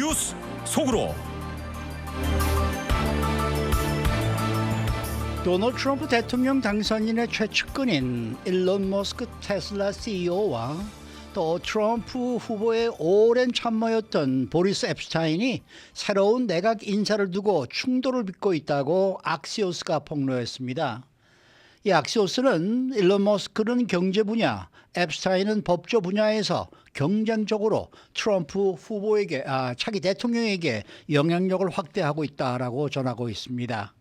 뉴스 속으로. 도널드 트럼프 대통령 당선인의 최측근인 일론 머스크 테슬라 CEO와 또 트럼프 후보의 오랜 참모였던 보리스 앱스타인이 새로운 내각 인사를 두고 충돌을 빚고 있다고 악시오스가 폭로했습니다. 이 악시오스는 일론 머스크는 경제 분야, 앱스타인은 법조 분야에서 경쟁적으로 트럼프 후보에게 차기 대통령에게 영향력을 확대하고 있다라고 전하고 있습니다.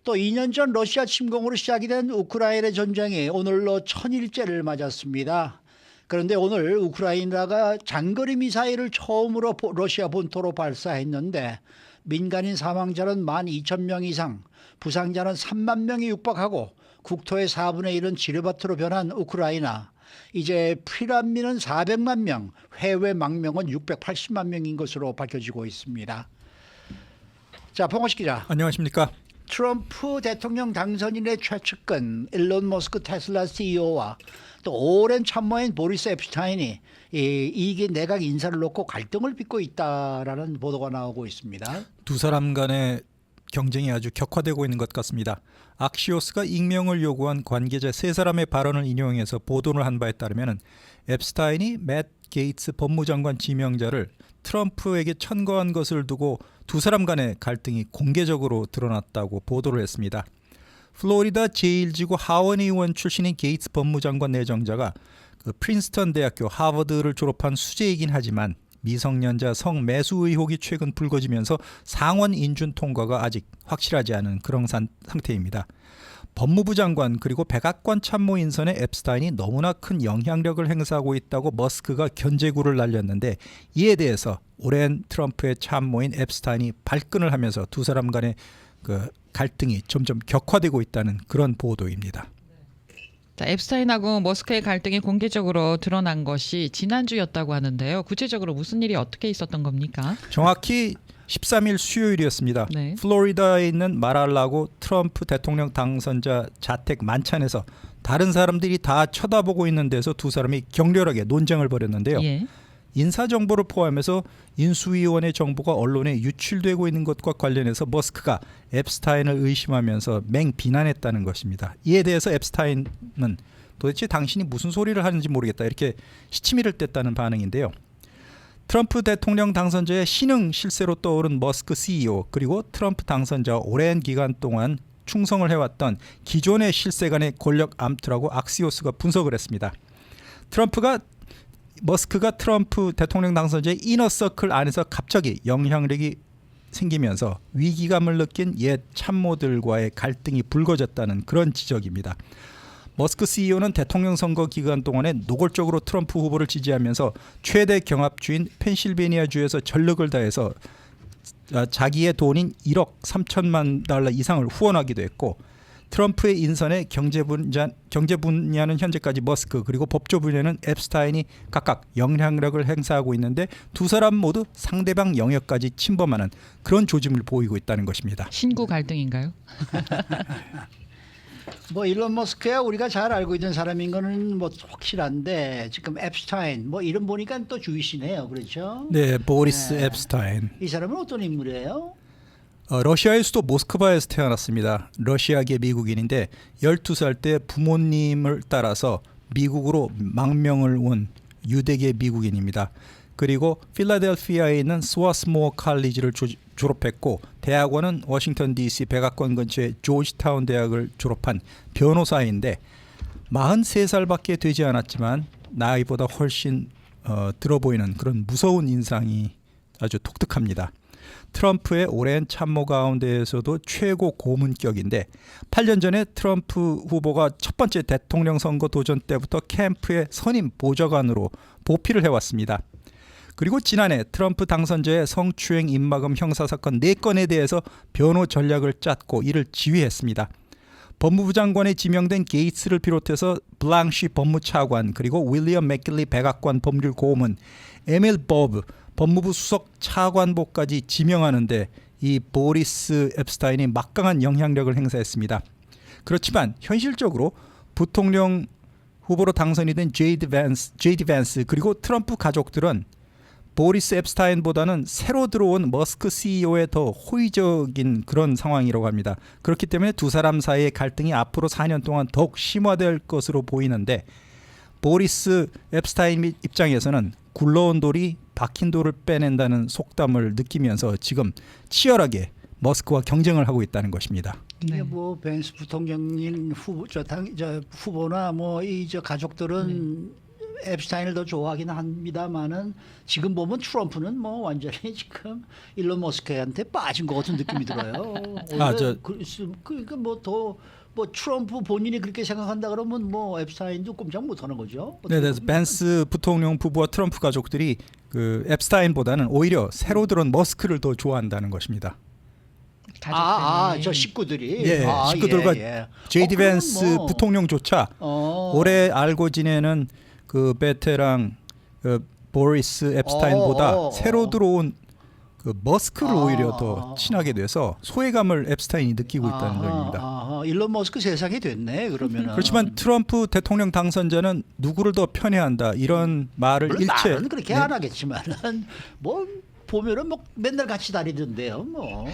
또 2년 전 러시아 침공으로 시작이 된 우크라이나 전쟁이 오늘로 1000일째를 맞았습니다. 그런데 오늘 우크라이나가 장거리 미사일을 처음으로 러시아 본토로 발사했는데 민간인 사망자는 12,000명 이상, 부상자는 3만 명이 육박하고 국토의 4분의 1은 지뢰밭으로 변한 우크라이나. 이제 피난민은 400만 명, 해외 망명은 680만 명인 것으로 밝혀지고 있습니다. 자, 봉호식 기자. 안녕하십니까. 트럼프 대통령 당선인의 최측근 일론 머스크 테슬라 CEO와 또 오랜 참모인 보리스 앱스타인이 이게 내각 인사를 놓고 갈등을 빚고 있다라는 보도가 나오고 있습니다. 두 사람 간의 경쟁이 아주 격화되고 있는 것 같습니다. 악시오스가 익명을 요구한 관계자 세 사람의 발언을 인용해서 보도를 한 바에 따르면 앱스타인이 맷 게이츠 법무장관 지명자를 트럼프에게 천거한 것을 두고 두 사람 간의 갈등이 공개적으로 드러났다고 보도를 했습니다. 플로리다 제1지구 하원 의원 출신인 게이츠 법무장관 내정자가 프린스턴 대학교 하버드를 졸업한 수재이긴 하지만 미성년자 성매수 의혹이 최근 불거지면서 상원 인준 통과가 아직 확실하지 않은 그런 상태입니다. 법무부 장관 그리고 백악관 참모 인선에 앱스타인이 너무나 큰 영향력을 행사하고 있다고 머스크가 견제구를 날렸는데 이에 대해서 오랜 트럼프의 참모인 앱스타인이 발끈을 하면서 두 사람 간의 갈등이 점점 격화되고 있다는 그런 보도입니다. 자, 앱스타인하고 머스크의 갈등이 공개적으로 드러난 것이 지난주였다고 하는데요. 구체적으로 무슨 일이 어떻게 있었던 겁니까? 정확히 13일 수요일이었습니다. 네. 플로리다에 있는 마랄라고 트럼프 대통령 당선자 자택 만찬에서 다른 사람들이 다 쳐다보고 있는 데서 두 사람이 격렬하게 논쟁을 벌였는데요. 예. 인사정보를 포함해서 인수위원회 정보가 언론에 유출되고 있는 것과 관련해서 머스크가 앱스타인을 의심하면서 맹비난했다는 것입니다. 이에 대해서 앱스타인은 도대체 당신이 무슨 소리를 하는지 모르겠다 이렇게 시치미를 뗐다는 반응인데요. 트럼프 대통령 당선자의 신흥 실세로 떠오른 머스크 CEO 그리고 트럼프 당선자와 오랜 기간 동안 충성을 해왔던 기존의 실세 간의 권력 암투라고 악시오스가 분석을 했습니다. 머스크가 트럼프 대통령 당선자의 이너서클 안에서 갑자기 영향력이 생기면서 위기감을 느낀 옛 참모들과의 갈등이 불거졌다는 그런 지적입니다. 머스크 CEO는 대통령 선거 기간 동안에 노골적으로 트럼프 후보를 지지하면서 최대 경합주인 펜실베니아주에서 전력을 다해서 자기의 돈인 1억 3천만 달러 이상을 후원하기도 했고 트럼프의 인선에 경제 분야는 현재까지 머스크 그리고 법조 분야는 앱스타인이 각각 영향력을 행사하고 있는데 두 사람 모두 상대방 영역까지 침범하는 그런 조짐을 보이고 있다는 것입니다. 신구 갈등인가요? 뭐 일론 머스크야 우리가 잘 알고 있는 사람인 거는 뭐 확실한데 지금 앱스타인 뭐 이름 보니까 또 주이시네요, 그렇죠? 네, 보리스 앱스타인. 이 사람은 어떤 인물이에요? 러시아의 수도 모스크바에서 태어났습니다. 러시아계 미국인인데 12살 때 부모님을 따라서 미국으로 망명을 온 유대계 미국인입니다. 그리고 필라델피아에 있는 스와스모어 칼리지를 졸업했고 대학원은 워싱턴 DC 백악관 근처의 조지타운 대학을 졸업한 변호사인데 43살밖에 되지 않았지만 나이보다 훨씬 들어 보이는 그런 무서운 인상이 아주 독특합니다. 트럼프의 오랜 참모 가운데에서도 최고 고문격인데 8년 전에 트럼프 후보가 첫 번째 대통령 선거 도전 때부터 캠프의 선임 보좌관으로 보필을 해왔습니다. 그리고 지난해 트럼프 당선자의 성추행 입막음 형사사건 4건에 대해서 변호 전략을 짰고 이를 지휘했습니다. 법무부 장관에 지명된 게이츠를 비롯해서 블랑시 법무차관 그리고 윌리엄 맥길리 백악관 법률고문, 에밀 버브 법무부 수석 차관보까지 지명하는데 이 보리스 앱스타인이 막강한 영향력을 행사했습니다. 그렇지만 현실적으로 부통령 후보로 당선이 된 제이디 밴스 그리고 트럼프 가족들은 보리스 앱스타인보다는 새로 들어온 머스크 CEO에 더 호의적인 그런 상황이라고 합니다. 그렇기 때문에 두 사람 사이의 갈등이 앞으로 4년 동안 더욱 심화될 것으로 보이는데 보리스 앱스타인 입장에서는 굴러온 돌이 박힌 돌을 빼낸다는 속담을 느끼면서 지금 치열하게 머스크와 경쟁을 하고 있다는 것입니다. 이게 네. 뭐 벤스 부통령님 후보나 뭐 이 저 가족들은 앱스타인을 더 좋아하긴 합니다만은 지금 보면 트럼프는 뭐 완전히 지금 일론 머스크한테 빠진 것 같은 느낌이 들어요. 그러니까 뭐 트럼프 본인이 그렇게 생각한다 그러면 뭐 앱스타인도 꼼짝 못하는 거죠. 네, 그래서 벤스 부통령 부부와 트럼프 가족들이 그 앱스타인보다는 오히려 새로 들어온 머스크를 더 좋아한다는 것입니다. 저 식구들이. 예, 식구들과 제이디 그러면 벤스 뭐. 부통령조차 오래 알고 지내는 그 베테랑 보리스 앱스타인보다 새로 들어온 그 머스크를 오히려 더 친하게 돼서 소외감을 앱스타인이 느끼고 있다는 점입니다. 일론 머스크 세상이 됐네 그러면은. 그렇지만 트럼프 대통령 당선자는 누구를 더 편애한다 이런 말을 물론 일체 말은 그렇게 안 하겠지만은 뭐 보면은 뭐 맨날 같이 다니던데요 뭐.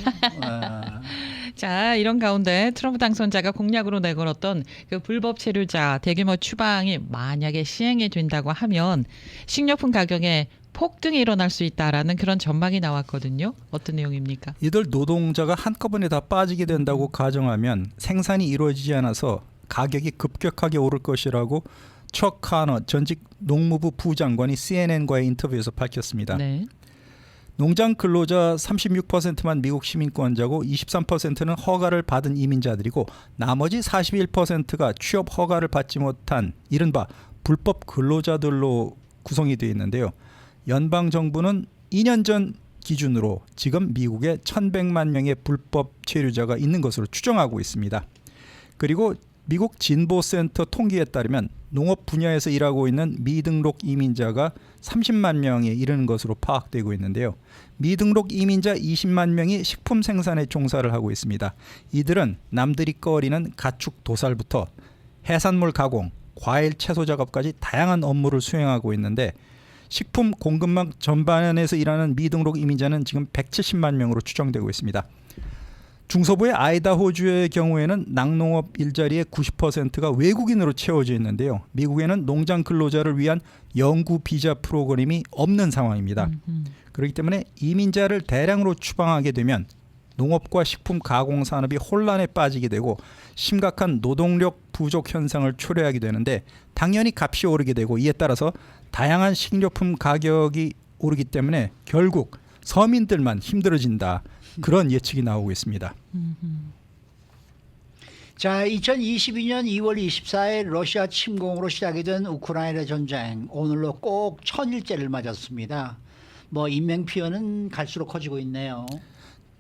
자, 이런 가운데 트럼프 당선자가 공약으로 내걸었던 그 불법 체류자 대규모 추방이 만약에 시행이 된다고 하면 식료품 가격에 폭등이 일어날 수 있다라는 그런 전망이 나왔거든요. 어떤 내용입니까? 이들 노동자가 한꺼번에 다 빠지게 된다고 가정하면 생산이 이루어지지 않아서 가격이 급격하게 오를 것이라고 척 카너 전직 농무부 부장관이 CNN과의 인터뷰에서 밝혔습니다. 네. 농장 근로자 36%만 미국 시민권자고 23%는 허가를 받은 이민자들이고 나머지 41%가 취업 허가를 받지 못한 이른바 불법 근로자들로 구성이 되어 있는데요. 연방 정부는 2년 전 기준으로 지금 미국에 1,100만 명의 불법 체류자가 있는 것으로 추정하고 있습니다. 그리고 미국 진보센터 통계에 따르면 농업 분야에서 일하고 있는 미등록 이민자가 30만 명에 이르는 것으로 파악되고 있는데요. 미등록 이민자 20만 명이 식품 생산에 종사를 하고 있습니다. 이들은 남들이 꺼리는 가축 도살부터 해산물 가공, 과일 채소 작업까지 다양한 업무를 수행하고 있는데 식품 공급망 전반에서 일하는 미등록 이민자는 지금 170만 명으로 추정되고 있습니다. 중서부의 아이다호주의 경우에는 낙농업 일자리의 90%가 외국인으로 채워져 있는데요. 미국에는 농장 근로자를 위한 영구 비자 프로그램이 없는 상황입니다. 그렇기 때문에 이민자를 대량으로 추방하게 되면 농업과 식품 가공 산업이 혼란에 빠지게 되고 심각한 노동력 부족 현상을 초래하게 되는데 당연히 값이 오르게 되고 이에 따라서 다양한 식료품 가격이 오르기 때문에 결국 서민들만 힘들어진다. 그런 예측이 나오고 있습니다. 자, 2022년 2월 24일 러시아 침공으로 시작이 된 우크라이나 전쟁 오늘로 꼭 1000일째를 맞았습니다. 뭐 인명피해는 갈수록 커지고 있네요.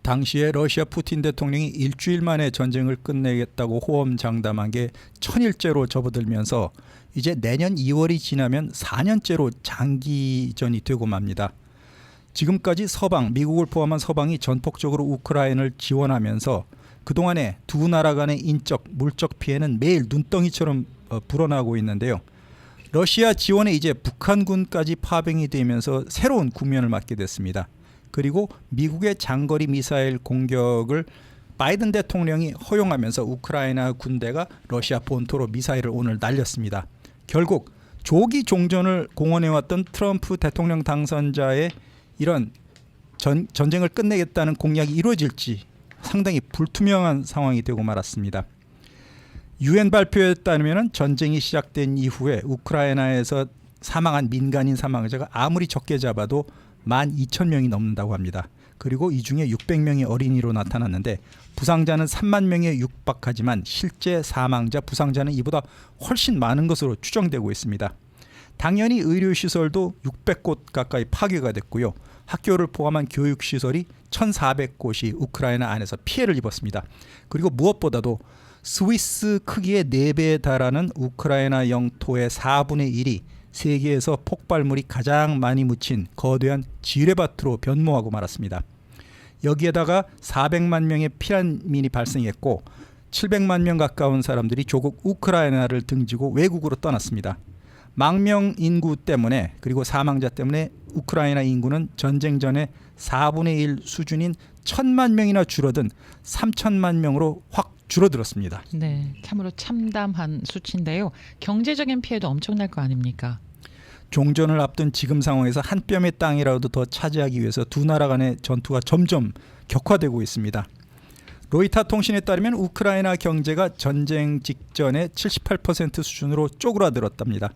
당시에 러시아 푸틴 대통령이 일주일 만에 전쟁을 끝내겠다고 호언장담한 게 1000일째로 접어들면서 이제 내년 2월이 지나면 4년째로 장기전이 되고 맙니다. 지금까지 서방, 미국을 포함한 서방이 전폭적으로 우크라이나를 지원하면서 그동안에 두 나라 간의 인적, 물적 피해는 매일 눈덩이처럼 불어나고 있는데요. 러시아 지원에 이제 북한군까지 파병이 되면서 새로운 국면을 맞게 됐습니다. 그리고 미국의 장거리 미사일 공격을 바이든 대통령이 허용하면서 우크라이나 군대가 러시아 본토로 미사일을 오늘 날렸습니다. 결국 조기 종전을 공언해왔던 트럼프 대통령 당선자의 이런 전쟁을 끝내겠다는 공약이 이루어질지 상당히 불투명한 상황이 되고 말았습니다. UN 발표에 따르면 전쟁이 시작된 이후에 우크라이나에서 사망한 민간인 사망자가 아무리 적게 잡아도 12,000명이 넘는다고 합니다. 그리고 이 중에 600명이 어린이로 나타났는데 부상자는 3만 명에 육박하지만 실제 사망자, 부상자는 이보다 훨씬 많은 것으로 추정되고 있습니다. 당연히 의료시설도 600곳 가까이 파괴가 됐고요. 학교를 포함한 교육시설이 1,400곳이 우크라이나 안에서 피해를 입었습니다. 그리고 무엇보다도 스위스 크기의 4배에 달하는 우크라이나 영토의 4분의 1이 세계에서 폭발물이 가장 많이 묻힌 거대한 지뢰밭으로 변모하고 말았습니다. 여기에다가 400만 명의 피난민이 발생했고 700만 명 가까운 사람들이 조국 우크라이나를 등지고 외국으로 떠났습니다. 망명 인구 때문에 그리고 사망자 때문에 우크라이나 인구는 전쟁 전에 4분의 1 수준인 1,000만 명이나 줄어든 3천만 명으로 확 줄어들었습니다. 네, 참으로 참담한 수치인데요. 경제적인 피해도 엄청날 거 아닙니까? 종전을 앞둔 지금 상황에서 한 뼘의 땅이라도 더 차지하기 위해서 두 나라 간의 전투가 점점 격화되고 있습니다. 로이터 통신에 따르면 우크라이나 경제가 전쟁 직전에 78% 수준으로 쪼그라들었답니다.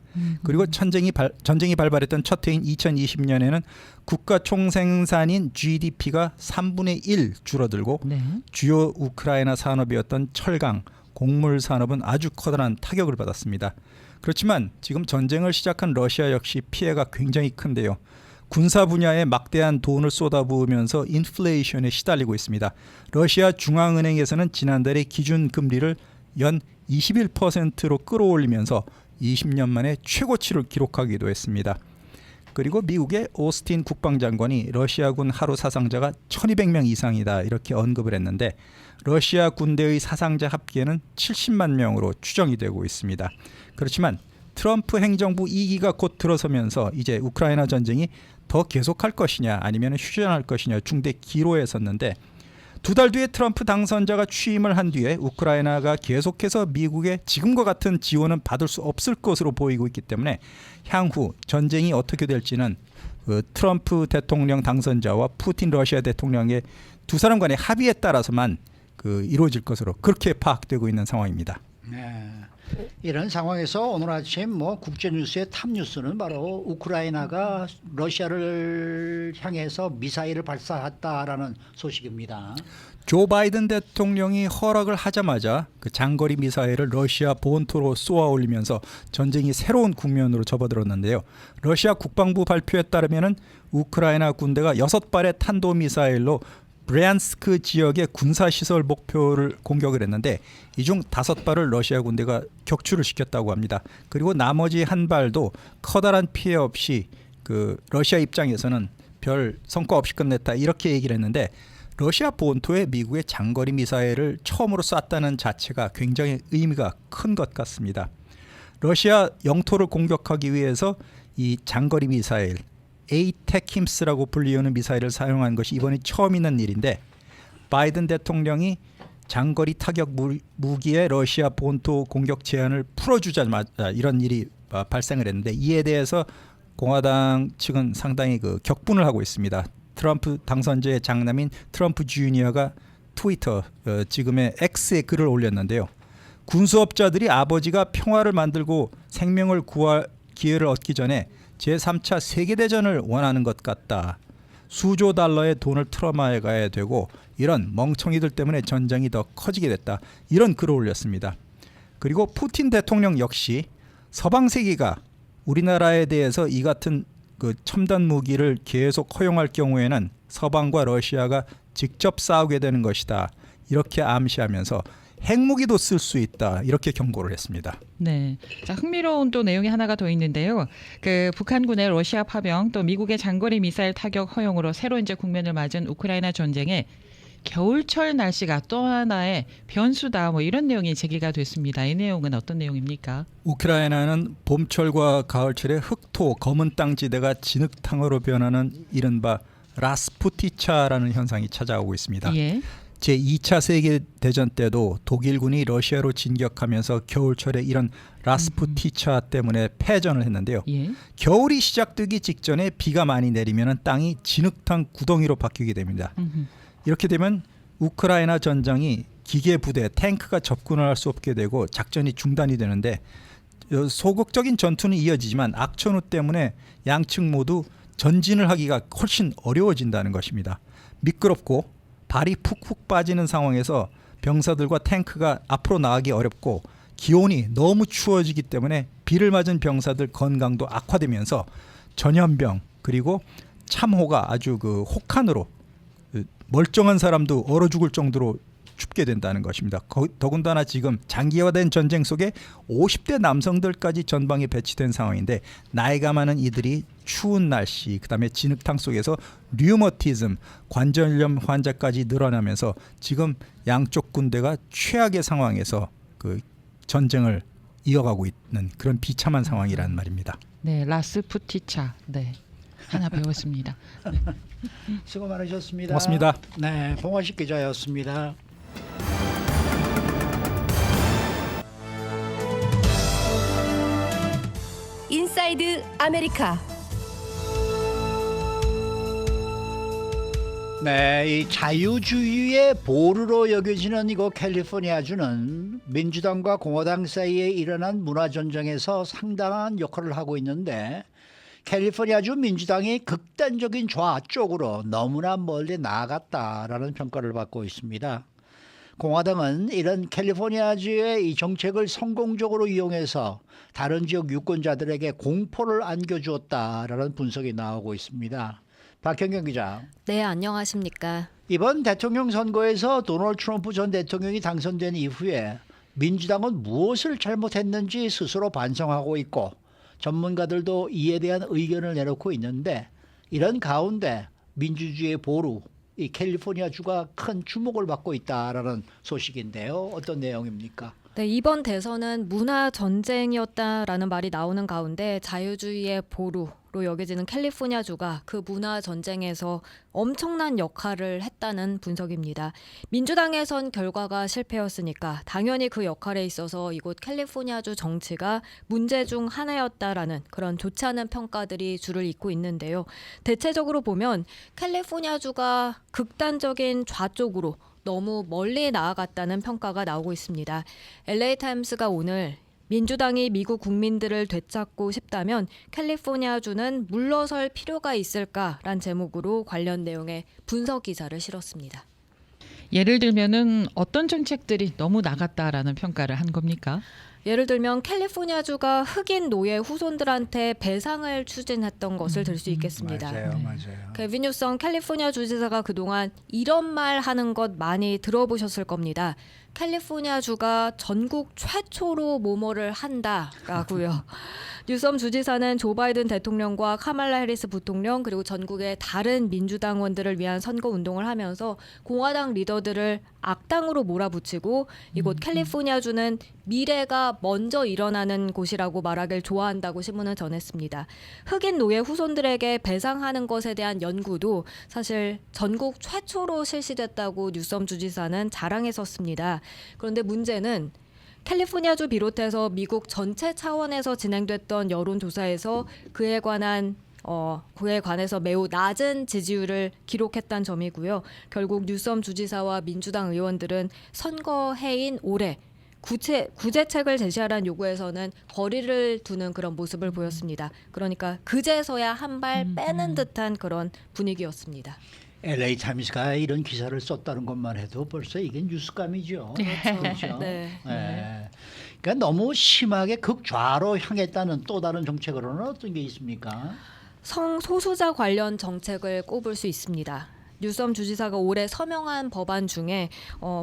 그리고 전쟁이 발발했던 첫 해인 2020년에는 국가 총생산인 GDP가 3분의 1 줄어들고 네. 주요 우크라이나 산업이었던 철강, 곡물 산업은 아주 커다란 타격을 받았습니다. 그렇지만 지금 전쟁을 시작한 러시아 역시 피해가 굉장히 큰데요. 군사 분야에 막대한 돈을 쏟아부으면서 인플레이션에 시달리고 있습니다. 러시아 중앙은행에서는 지난달에 기준 금리를 연 21%로 끌어올리면서 20년 만에 최고치를 기록하기도 했습니다. 그리고 미국의 오스틴 국방장관이 러시아군 하루 사상자가 1200명 이상이다 이렇게 언급을 했는데 러시아 군대의 사상자 합계는 70만 명으로 추정이 되고 있습니다. 그렇지만 트럼프 행정부 2기가 곧 들어서면서 이제 우크라이나 전쟁이 더 계속할 것이냐 아니면 휴전할 것이냐 중대 기로에 섰는데 두 달 뒤에 트럼프 당선자가 취임을 한 뒤에 우크라이나가 계속해서 미국의 지금과 같은 지원은 받을 수 없을 것으로 보이고 있기 때문에 향후 전쟁이 어떻게 될지는 트럼프 대통령 당선자와 푸틴 러시아 대통령의 두 사람 간의 합의에 따라서만 이루어질 것으로 그렇게 파악되고 있는 상황입니다. 네. 이런 상황에서 오늘 아침 국제뉴스의 탑뉴스는 바로 우크라이나가 러시아를 향해서 미사일을 발사했다라는 소식입니다. 조 바이든 대통령이 허락을 하자마자 그 장거리 미사일을 러시아 본토로 쏘아 올리면서 전쟁이 새로운 국면으로 접어들었는데요. 러시아 국방부 발표에 따르면은 우크라이나 군대가 6발의 탄도미사일로 브레안스크 지역의 군사시설 목표를 공격을 했는데 이 중 5발을 러시아 군대가 격추를 시켰다고 합니다. 그리고 나머지 한 발도 커다란 피해 없이 러시아 입장에서는 별 성과 없이 끝냈다 이렇게 얘기를 했는데 러시아 본토에 미국의 장거리 미사일을 처음으로 쐈다는 자체가 굉장히 의미가 큰 것 같습니다. 러시아 영토를 공격하기 위해서 이 장거리 미사일 에이테킴스라고 불리우는 미사일을 사용한 것이 이번이 처음 있는 일인데 바이든 대통령이 장거리 타격 무기의 러시아 본토 공격 제한을 풀어주자마자 이런 일이 발생을 했는데 이에 대해서 공화당 측은 상당히 격분을 하고 있습니다. 트럼프 당선자의 장남인 트럼프 주니어가 트위터 지금의 X에 글을 올렸는데요. 군수업자들이 아버지가 평화를 만들고 생명을 구할 기회를 얻기 전에 제3차 세계대전을 원하는 것 같다. 수조 달러의 돈을 틀어막아야 되고 이런 멍청이들 때문에 전쟁이 더 커지게 됐다. 이런 글을 올렸습니다. 그리고 푸틴 대통령 역시 서방 세계가 우리나라에 대해서 이 같은 첨단 무기를 계속 허용할 경우에는 서방과 러시아가 직접 싸우게 되는 것이다. 이렇게 암시하면서 핵무기도 쓸 수 있다 이렇게 경고를 했습니다. 네, 자 흥미로운 또 내용이 하나가 더 있는데요. 북한군의 러시아 파병 또 미국의 장거리 미사일 타격 허용으로 새로 이제 국면을 맞은 우크라이나 전쟁에 겨울철 날씨가 또 하나의 변수다 이런 내용이 제기가 됐습니다. 이 내용은 어떤 내용입니까? 우크라이나는 봄철과 가을철에 흑토 검은 땅 지대가 진흙탕으로 변하는 이른바 라스푸티차라는 현상이 찾아오고 있습니다. 예. 제2차 세계대전 때도 독일군이 러시아로 진격하면서 겨울철에 이런 라스푸티차 때문에 패전을 했는데요. 예. 겨울이 시작되기 직전에 비가 많이 내리면 땅이 진흙탕 구덩이로 바뀌게 됩니다. 이렇게 되면 우크라이나 전장이 기계 부대, 탱크가 접근을 할 수 없게 되고 작전이 중단이 되는데 소극적인 전투는 이어지지만 악천후 때문에 양측 모두 전진을 하기가 훨씬 어려워진다는 것입니다. 미끄럽고 발이 푹푹 빠지는 상황에서 병사들과 탱크가 앞으로 나가기 어렵고 기온이 너무 추워지기 때문에 비를 맞은 병사들 건강도 악화되면서 전염병 그리고 참호가 아주 혹한으로 멀쩡한 사람도 얼어 죽을 정도로 춥게 된다는 것입니다. 더군다나 지금 장기화된 전쟁 속에 50대 남성들까지 전방에 배치된 상황인데 나이가 많은 이들이 추운 날씨 그다음에 진흙탕 속에서 류머티즘 관절염 환자까지 늘어나면서 지금 양쪽 군대가 최악의 상황에서 전쟁을 이어가고 있는 그런 비참한 상황이라는 말입니다. 네, 라스푸티차. 네. 하나 배웠습니다. 수고 많으셨습니다. 고맙습니다. 네, 봉화식 기자였습니다. 인사이드 아메리카. 네, 이 자유주의의 보루로 여겨지는 이곳 캘리포니아주는 민주당과 공화당 사이에 일어난 문화 전쟁에서 상당한 역할을 하고 있는데 캘리포니아주 민주당이 극단적인 좌쪽으로 너무나 멀리 나아갔다라는 평가를 받고 있습니다. 공화당은 이런 캘리포니아주의 이 정책을 성공적으로 이용해서 다른 지역 유권자들에게 공포를 안겨주었다라는 분석이 나오고 있습니다. 박현경 기자. 네, 안녕하십니까. 이번 대통령 선거에서 도널드 트럼프 전 대통령이 당선된 이후에 민주당은 무엇을 잘못했는지 스스로 반성하고 있고 전문가들도 이에 대한 의견을 내놓고 있는데 이런 가운데 민주주의의 보루, 이 캘리포니아주가 큰 주목을 받고 있다라는 소식인데요. 어떤 내용입니까? 네, 이번 대선은 문화 전쟁이었다라는 말이 나오는 가운데 자유주의의 보루로 여겨지는 캘리포니아주가 그 문화 전쟁에서 엄청난 역할을 했다는 분석입니다. 민주당에선 결과가 실패였으니까 당연히 그 역할에 있어서 이곳 캘리포니아주 정치가 문제 중 하나였다라는 그런 좋지 않은 평가들이 줄을 잇고 있는데요. 대체적으로 보면 캘리포니아주가 극단적인 좌쪽으로 너무 멀리 나아갔다는 평가가 나오고 있습니다. LA타임스가 오늘 민주당이 미국 국민들을 되찾고 싶다면 캘리포니아주는 물러설 필요가 있을까란 제목으로 관련 내용의 분석 기사를 실었습니다. 예를 들면은 어떤 정책들이 너무 나갔다라는 평가를 한 겁니까? 예를 들면 캘리포니아주가 흑인 노예 후손들한테 배상을 추진했던 것을 들 수 있겠습니다. 맞아요. 개빈 뉴섬 캘리포니아 주지사가 그동안 이런 말 하는 것 많이 들어보셨을 겁니다. 캘리포니아주가 전국 최초로 뭐뭐를 한다라고요. 뉴섬 주지사는 조 바이든 대통령과 카말라 해리스 부통령 그리고 전국의 다른 민주당원들을 위한 선거 운동을 하면서 공화당 리더들을 악당으로 몰아붙이고 이곳 캘리포니아주는 미래가 먼저 일어나는 곳이라고 말하길 좋아한다고 신문을 전했습니다. 흑인 노예 후손들에게 배상하는 것에 대한 연구도 사실 전국 최초로 실시됐다고 뉴섬 주지사는 자랑했었습니다. 그런데 문제는 캘리포니아주 비롯해서 미국 전체 차원에서 진행됐던 여론조사에서 그에 관해서 매우 낮은 지지율을 기록했다는 점이고요. 결국 뉴섬 주지사와 민주당 의원들은 선거해인 올해 구제책을 제시하라는 요구에서는 거리를 두는 그런 모습을 보였습니다. 그러니까 그제서야 한 발 빼는 듯한 그런 분위기였습니다. LA 타임스가 이런 기사를 썼다는 것만 해도 벌써 이게 뉴스감이죠. 그렇죠. 네. 네. 그러니까 너무 심하게 극좌로 향했다는 또 다른 정책으로는 어떤 게 있습니까? 성소수자 관련 정책을 꼽을 수 있습니다. 뉴섬 주지사가 올해 서명한 법안 중에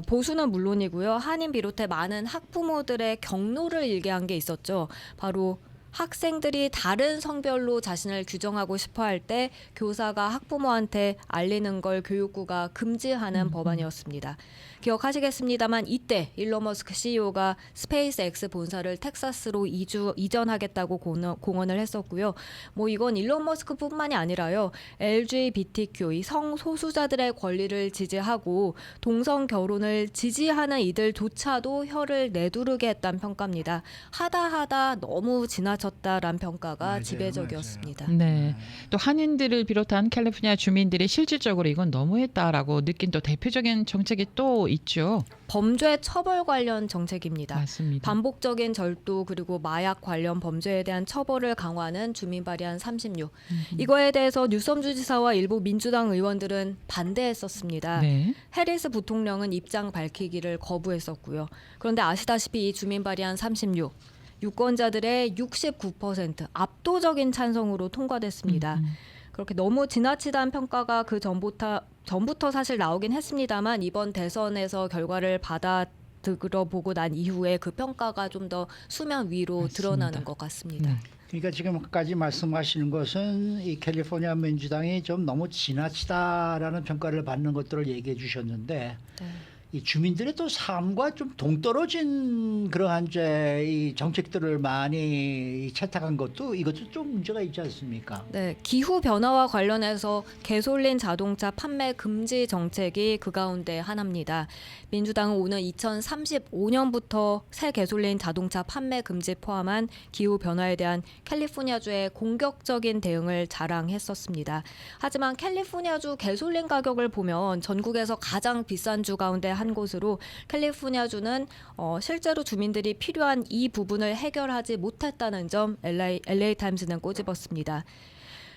보수는 물론이고요. 한인 비롯해 많은 학부모들의 경로를 일게 한 게 있었죠. 바로 학생들이 다른 성별로 자신을 규정하고 싶어 할 때 교사가 학부모한테 알리는 걸 교육부가 금지하는 법안이었습니다. 기억하시겠습니다만 이때 일론 머스크 CEO가 스페이스X 본사를 텍사스로 이전하겠다고 공언을 했었고요. 뭐 이건 일론 머스크뿐만이 아니라요. LGBTQ 이 성소수자들의 권리를 지지하고 동성 결혼을 지지하는 이들조차도 혀를 내두르게 했다는 평가입니다. 하다 너무 지나쳤다라는 평가가 맞아요, 지배적이었습니다. 네. 또 한인들을 비롯한 캘리포니아 주민들이 실질적으로 이건 너무했다라고 느낀 또 대표적인 정책이 또 있죠. 범죄 처벌 관련 정책입니다. 맞습니다. 반복적인 절도 그리고 마약 관련 범죄에 대한 처벌을 강화하는 주민 발의안 36. 이거에 대해서 뉴섬 주지사와 일부 민주당 의원들은 반대했었습니다. 네. 해리스 부통령은 입장 밝히기를 거부했었고요. 그런데 아시다시피 이 주민 발의안 36. 유권자들의 69% 압도적인 찬성으로 통과됐습니다. 그렇게 너무 지나치다는 평가가 그 전부터 사실 나오긴 했습니다만 이번 대선에서 결과를 들어보고 난 이후에 그 평가가 좀 더 수면 위로 맞습니다. 드러나는 것 같습니다. 네. 그러니까 지금까지 말씀하시는 것은 이 캘리포니아 민주당이 좀 너무 지나치다라는 평가를 받는 것들을 얘기해 주셨는데 네. 이 주민들의 또 삶과 좀 동떨어진 그러한 이제 이 정책들을 많이 채택한 것도 이것도 좀 문제가 있지 않습니까? 네, 기후 변화와 관련해서 개솔린 자동차 판매 금지 정책이 그 가운데 하나입니다. 민주당은 오는 2035년부터 새 개솔린 자동차 판매 금지 포함한 기후 변화에 대한 캘리포니아주의 공격적인 대응을 자랑했었습니다. 하지만 캘리포니아주 개솔린 가격을 보면 전국에서 가장 비싼 주 가운데 한 곳으로 캘리포니아주는 실제로 주민들이 필요한 이 부분을 해결하지 못했다는 점 LA 타임스는 꼬집었습니다.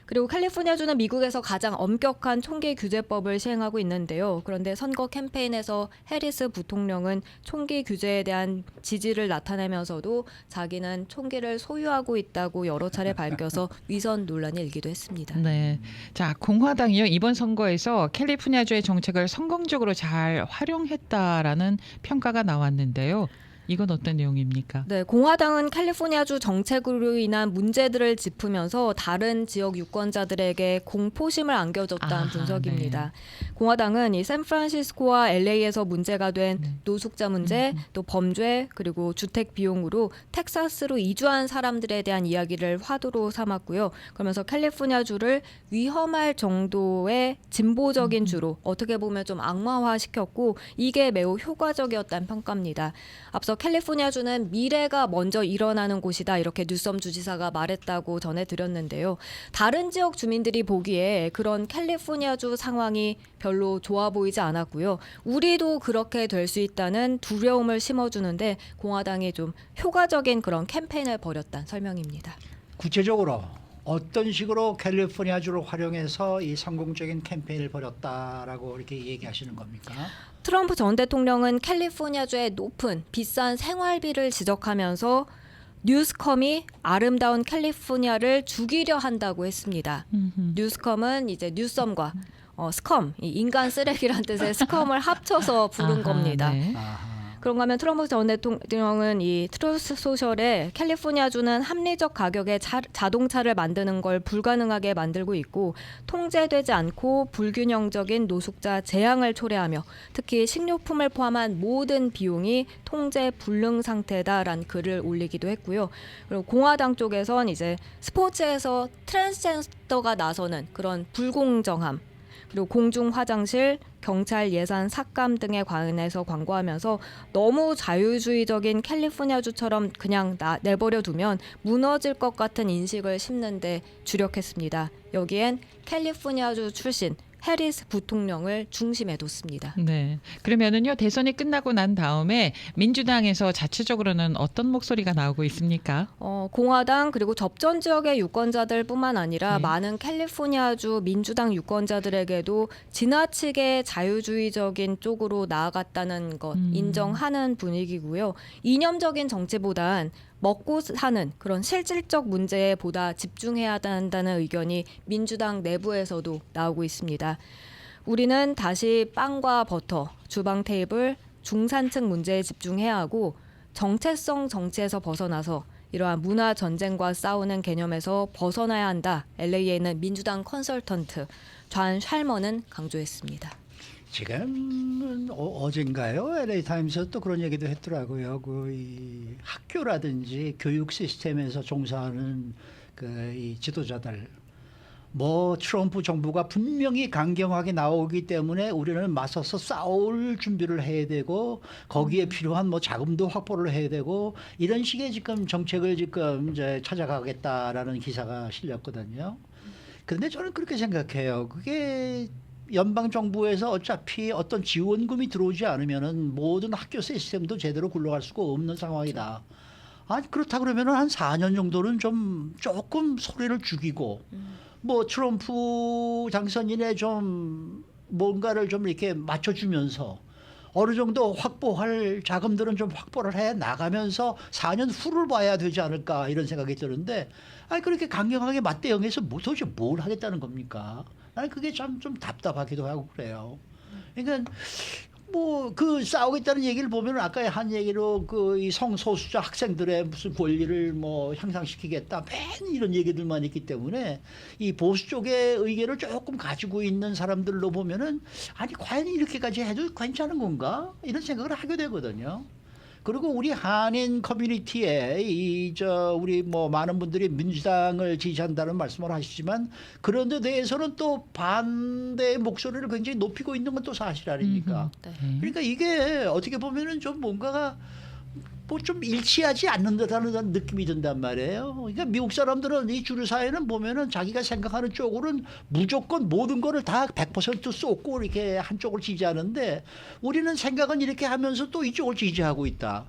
그리고 캘리포니아주는 미국에서 가장 엄격한 총기 규제법을 시행하고 있는데요. 그런데 선거 캠페인에서 해리스 부통령은 총기 규제에 대한 지지를 나타내면서도 자기는 총기를 소유하고 있다고 여러 차례 밝혀서 위선 논란이 일기도 했습니다. 네. 자, 공화당이요. 이번 선거에서 캘리포니아주의 정책을 성공적으로 잘 활용했다라는 평가가 나왔는데요. 이건 어떤 내용입니까? 네, 공화당은 캘리포니아주 정책으로 인한 문제들을 짚으면서 다른 지역 유권자들에게 공포심을 안겨줬다는 아하, 분석입니다. 공화당은 이 샌프란시스코와 LA에서 문제가 된 노숙자 문제, 또 범죄, 그리고 주택 비용으로 텍사스로 이주한 사람들에 대한 이야기를 화두로 삼았고요. 그러면서 캘리포니아주를 위험할 정도의 진보적인 주로 어떻게 보면 좀 악마화시켰고 이게 매우 효과적이었다는 평가입니다. 앞서 캘리포니아주는 미래가 먼저 일어나는 곳이다 이렇게 뉴섬 주지사가 말했다고 전해드렸는데요. 다른 지역 주민들이 보기에 그런 캘리포니아주 상황이 별로 좋아 보이지 않았고요. 우리도 그렇게 될 수 있다는 두려움을 심어주는데 공화당이 좀 효과적인 그런 캠페인을 벌였다는 설명입니다. 구체적으로 어떤 식으로 캘리포니아주를 활용해서 이 성공적인 캠페인을 벌였다라고 이렇게 얘기하시는 겁니까? 트럼프 전 대통령은 캘리포니아주의 높은 비싼 생활비를 지적하면서 뉴스컴이 아름다운 캘리포니아를 죽이려 한다고 했습니다. 뉴스컴은 이제 뉴섬과 스컴, 이 인간 쓰레기란 뜻의 스컴을 합쳐서 부른 겁니다. 네. 아하. 그런가 하면 트럼프 전 대통령은 이 트루스 소셜에 캘리포니아주는 합리적 가격에 자동차를 만드는 걸 불가능하게 만들고 있고 통제되지 않고 불균형적인 노숙자 재앙을 초래하며 특히 식료품을 포함한 모든 비용이 통제 불능 상태다라는 글을 올리기도 했고요. 그리고 공화당 쪽에선 이제 스포츠에서 트랜스젠더가 나서는 그런 불공정함 그리고 공중 화장실, 경찰 예산 삭감 등에 관해서 광고하면서 너무 자유주의적인 캘리포니아주처럼 그냥 내버려 두면 무너질 것 같은 인식을 심는 데 주력했습니다. 여기엔 캘리포니아주 출신 해리스 부통령을 중심에 뒀습니다. 네. 그러면은요 대선이 끝나고 난 다음에 민주당에서 자체적으로는 어떤 목소리가 나오고 있습니까? 공화당 그리고 접전 지역의 유권자들뿐만 아니라 네. 많은 캘리포니아주 민주당 유권자들에게도 지나치게 자유주의적인 쪽으로 나아갔다는 것 인정하는 분위기고요. 이념적인 정치보단 먹고 사는 그런 실질적 문제에 보다 집중해야 한다는 의견이 민주당 내부에서도 나오고 있습니다. 우리는 다시 빵과 버터, 주방 테이블, 중산층 문제에 집중해야 하고 정체성 정치에서 벗어나서 이러한 문화 전쟁과 싸우는 개념에서 벗어나야 한다. LA에 있는 민주당 컨설턴트 존 샬머는 강조했습니다. 지금 어젠가요? LA 타임스에서 또 그런 얘기도 했더라고요. 이 학교라든지 교육 시스템에서 종사하는 이 지도자들, 트럼프 정부가 분명히 강경하게 나오기 때문에 우리는 맞서서 싸울 준비를 해야 되고 거기에 필요한 자금도 확보를 해야 되고 이런 식의 지금 정책을 지금 이제 찾아가겠다라는 기사가 실렸거든요. 그런데 저는 그렇게 생각해요. 그게 연방 정부에서 어차피 어떤 지원금이 들어오지 않으면은 모든 학교 시스템도 제대로 굴러갈 수가 없는 상황이다. 아니 그렇다 그러면은 한 4년 정도는 조금 소리를 죽이고 트럼프 당선인의 좀 뭔가를 좀 이렇게 맞춰주면서 어느 정도 확보할 자금들은 좀 확보를 해 나가면서 4년 후를 봐야 되지 않을까 이런 생각이 드는데 아니 그렇게 강경하게 맞대응해서 도대체 뭘 하겠다는 겁니까? 나는 그게 참 좀 답답하기도 하고 그래요. 그러니까 뭐 그 싸우겠다는 얘기를 보면 아까 한 얘기로 그 이 성소수자 학생들의 무슨 권리를 뭐 향상시키겠다 맨 이런 얘기들만 있기 때문에 이 보수 쪽의 의견을 조금 가지고 있는 사람들로 보면은 아니 과연 이렇게까지 해도 괜찮은 건가 이런 생각을 하게 되거든요. 그리고 우리 한인 커뮤니티에 우리 뭐 많은 분들이 민주당을 지지한다는 말씀을 하시지만 그런 데 대해서는 또 반대의 목소리를 굉장히 높이고 있는 건 또 사실 아닙니까? 네. 그러니까 이게 어떻게 보면은 좀 뭔가가 뭐 좀 일치하지 않는 듯하는 느낌이 든단 말이에요. 그러니까 미국 사람들은 이 주류 사회는 보면은 자기가 생각하는 쪽으로는 무조건 모든 거를 다 100% 쏟고 이렇게 한쪽을 지지하는데 우리는 생각은 이렇게 하면서 또 이쪽을 지지하고 있다.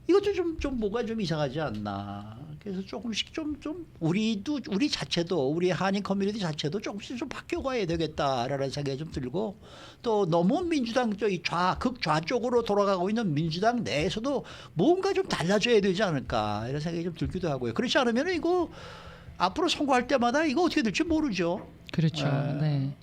이것도 좀 뭐가 좀 이상하지 않나. 그래서 조금씩 좀 우리 자체도 우리 한인 커뮤니티 자체도 조금씩 좀 바뀌어가야 되겠다라는 생각이 좀 들고 또 너무 민주당 극좌 쪽으로 돌아가고 있는 민주당 내에서도 뭔가 좀 달라져야 되지 않을까 이런 생각이 좀 들기도 하고요. 그렇지 않으면 이거 앞으로 선거할 때마다 이거 어떻게 될지 모르죠. 그렇죠. 네.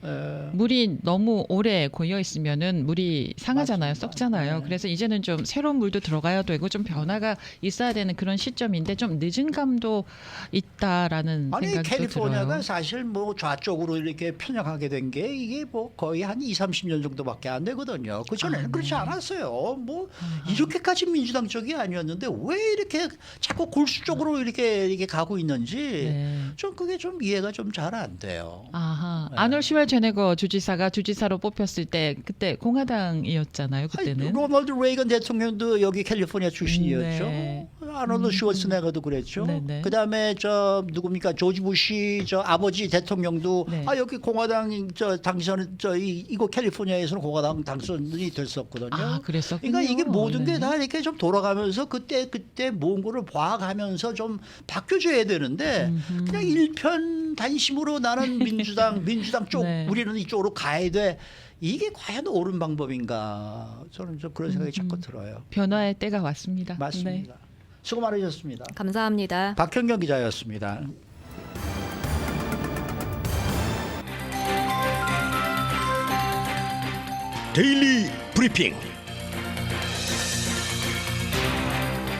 물이 너무 오래 고여 있으면은 물이 상하잖아요, 맞습니다. 썩잖아요. 네. 그래서 이제는 좀 새로운 물도 들어가야 되고 좀 변화가 있어야 되는 그런 시점인데 좀 늦은 감도 있다라는 아니 생각이 또 캘리포니아가 들어요. 사실 뭐 좌쪽으로 이렇게 편향하게 된 게 이게 뭐 거의 한 20-30년 정도밖에 안 되거든요. 그 전에는 그렇지 않았어요. 뭐 이렇게까지 민주당 쪽이 아니었는데 왜 이렇게 자꾸 골수 쪽으로 이렇게 가고 있는지 네. 좀 그게 좀 이해가 좀 잘 안 돼요. 아하. 아놀 슈왈제네거 주지사가 주지사로 뽑혔을 때 그때 공화당이었잖아요. 그때는. 아니, 로널드 레이건 대통령도 여기 캘리포니아 출신이었죠. 네. 아놀드 슈왈츠네거도 그랬죠. 네네. 그다음에 저 누굽니까 조지 부시 저 아버지 대통령도 네. 여기 공화당 저 당선 이곳 캘리포니아에서는 공화당 당선이 됐었거든요. 아, 그랬었군요. 그러니까 이게 모든 게 네. 다 이렇게 좀 돌아가면서 그때 모은 거를 봐가면서 좀 바뀌어줘야 되는데 그냥 일편단심으로 나는 민주당 쪽 네. 우리는 이쪽으로 가야 돼. 이게 과연 옳은 방법인가? 저는 좀 그런 생각이 자꾸 들어요. 변화의 때가 왔습니다. 맞습니다. 수고 많으셨습니다. 감사합니다. 박현경 기자였습니다. 데일리 브리핑.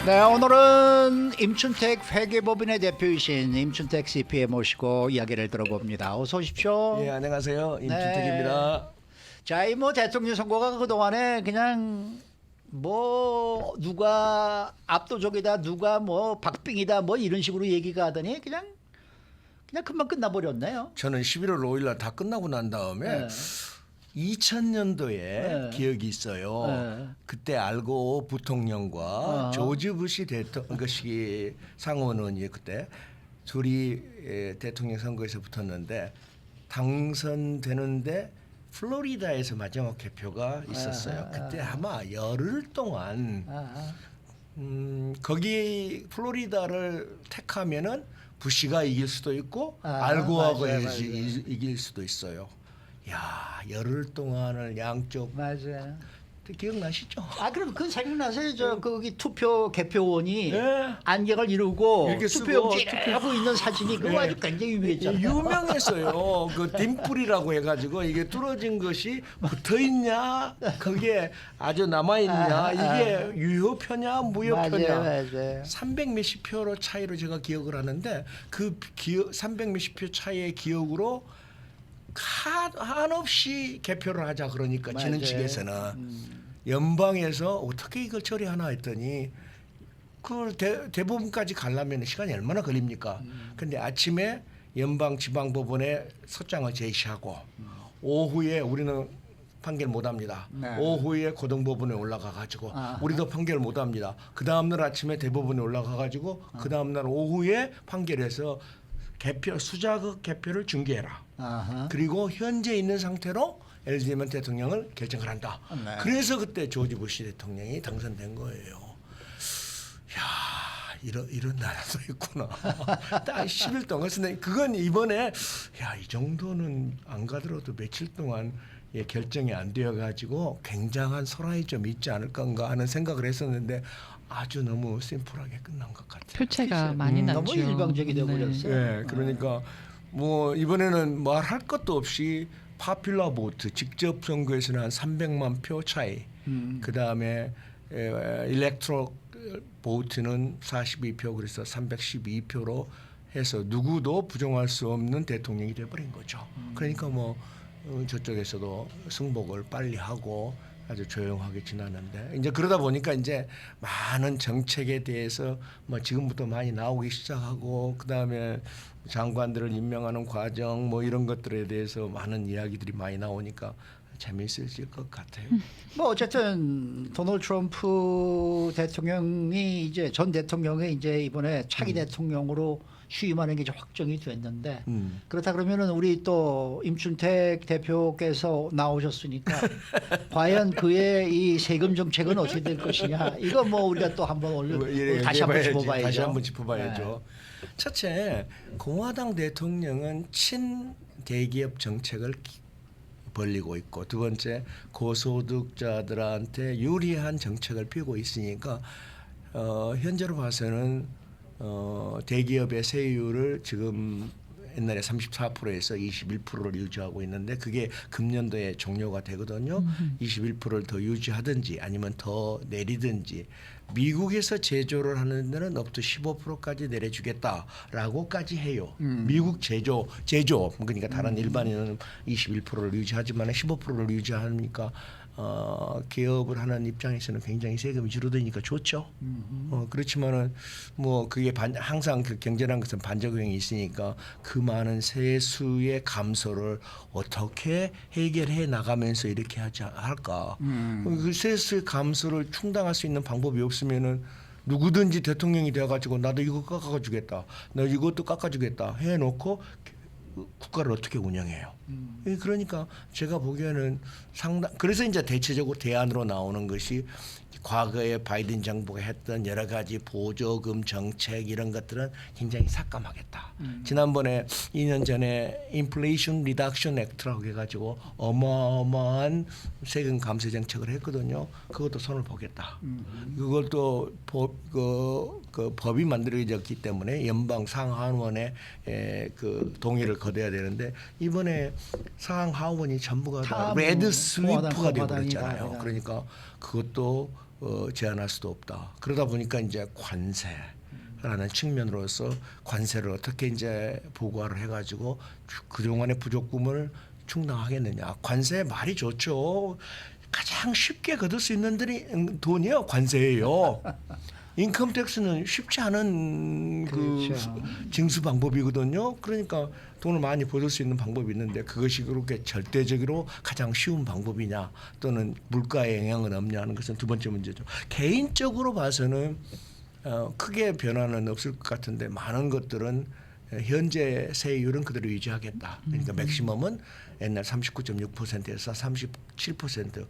네, 오늘은 임춘택 회계법인의 대표이신 임춘택 CPA 모시고 이야기를 들어봅니다. 어서 오십시오. 예, 안녕하세요. 임춘택입니다. 자, 이 뭐 대통령 선거가 그 동안에 그냥 뭐 누가 압도적이다, 누가 뭐 박빙이다, 뭐 이런 식으로 얘기가 하더니 그냥 금방 끝나버렸네요. 저는 11월 5일 날 다 끝나고 난 다음에 네. 2000년도에 네. 기억이 있어요. 네. 그때 알고 부통령과 조지 부시 그것이 상원의원이 그때 둘이 대통령 선거에서 붙었는데 당선되는데 플로리다에서 마지막 개표가 있었어요. 그때 아마 열흘 동안 거기 플로리다를 택하면은 부시가 이길 수도 있고 알고하고 맞아요. 이길 수도 있어요. 야, 열흘 동안을 양쪽 맞아요. 기억나시죠? 그럼 그 생각나세요? 저 거기 투표 개표원이 네. 안경을 이루고 이렇게 투표용지 쓰고 하고 있는 사진이 그거 네. 아주 굉장히 유명했잖아요. 유명했어요. 그 딤플이라고 해가지고 이게 뚫어진 것이 붙어 있냐, 그게 아주 남아 있냐, 이게 유효표냐, 무효표냐. 맞아요. 300 몇십 표로 차이로 제가 기억을 하는데 그 300 몇십 표 차이의 기억으로 한없이 개표를 하자 그러니까 지는 맞아요. 측에서는 연방에서 어떻게 이걸 처리하나 했더니 그걸 대법원까지 가려면 시간이 얼마나 걸립니까? 근데 아침에 연방 지방법원에 소장을 제시하고 오후에 우리는 판결 못합니다. 네. 오후에 고등법원에 올라가 가지고 우리도 판결 못합니다. 그 다음날 아침에 대법원에 올라가 가지고 그 다음날 오후에 판결해서 수자극 개표를 중개해라. 그리고 현재 있는 상태로 예를 들면 대통령을 결정을 한다. 네. 그래서 그때 조지 부시 대통령이 당선된 거예요. 야, 이런 나라도 있구나. 딱 10일 동안. 그래서 그건 이번에 이 정도는 안 가더라도 며칠 동안 결정이 안 되어 가지고 굉장한 소란이 좀 있지 않을 건가 하는 생각을 했었는데 아주 너무 심플하게 끝난 것 같아요. 표체가 많이 났죠. 너무 일방적이 되어버렸어요. 예, 그러니까 뭐 이번에는 말할 것도 없이 파퓰러 보트 직접 선거에서는 한 300만 표 차이. 그 다음에 일렉트로 보트는 42표 그래서 312표로 해서 누구도 부정할 수 없는 대통령이 돼버린 거죠. 그러니까 뭐 저쪽에서도 승복을 빨리 하고 아주 조용하게 지났는데 이제 그러다 보니까 이제 많은 정책에 대해서 뭐 지금부터 많이 나오기 시작하고 그다음에 장관들을 임명하는 과정 뭐 이런 것들에 대해서 많은 이야기들이 많이 나오니까 재미있을 것 같아요. 뭐 어쨌든 도널드 트럼프 대통령이 이제 전 대통령이 이제 이번에 차기 대통령으로 취임하는 게 이제 확정이 됐는데 그렇다 그러면은 우리 또 임춘택 대표께서 나오셨으니까 과연 그의 이 세금 정책은 어떻게 될 것이냐 이거 뭐 우리가 또 한번 오늘 다시 한번 짚어봐야죠. 다시 한번 짚어봐야죠. 첫째, 공화당 대통령은 친 대기업 정책을 벌리고 있고 두 번째 고소득자들한테 유리한 정책을 펴고 있으니까 현재로 봐서는 대기업의 세율을 지금 옛날에 34%에서 21%를 유지하고 있는데 그게 금년도에 종료가 되거든요. 21%를 더 유지하든지 아니면 더 내리든지 미국에서 제조를 하는 데는 업도 15%까지 내려주겠다라고까지 해요. 미국 제조 그러니까 다른 일반인은 21%를 유지하지만 15%를 유지하니까 기업을 하는 입장에서는 굉장히 세금이 줄어드니까 좋죠. 그렇지만은 뭐 그게 항상 그 경제라는 것은 반작용이 있으니까 그 많은 세수의 감소를 어떻게 해결해 나가면서 이렇게 하지 할까? 그 세수의 감소를 충당할 수 있는 방법이 없으면은 누구든지 대통령이 돼가지고 나도 이거 깎아주겠다, 나 이것도 깎아주겠다 해놓고 국가를 어떻게 운영해요? 그러니까 제가 보기에는 그래서 이제 대체적으로 대안으로 나오는 것이 과거에 바이든 정부가 했던 여러 가지 보조금 정책 이런 것들은 굉장히 삭감하겠다. 지난번에 2년 전에 인플레이션 리덕션 액트라고 해가지고 어마어마한 세금 감세 정책을 했거든요. 그것도 손을 보겠다. 그것도 법이 만들어졌기 때문에 연방 상하원의 그 동의를 거둬야 되는데 이번에 상하원이 전부가 다 레드 슬리프가 되어버렸잖아요. 그러니까 그것도 제한할 수도 없다. 그러다 보니까 이제 관세라는 측면으로서 관세를 어떻게 이제 부과를 해가지고 그동안의 부족금을 충당하겠느냐. 관세 말이 좋죠. 가장 쉽게 거둘 수 있는 돈이요 관세예요. 인컴 텍스는 쉽지 않은 그렇죠. 그 징수 방법이거든요. 그러니까 돈을 많이 벌을 수 있는 방법이 있는데 그것이 그렇게 절대적으로 가장 쉬운 방법이냐 또는 물가에 영향은 없냐 하는 것은 두 번째 문제죠. 개인적으로 봐서는 크게 변화는 없을 것 같은데 많은 것들은 현재 세율은 그대로 유지하겠다. 그러니까 맥시멈은 옛날 39.6%에서 37%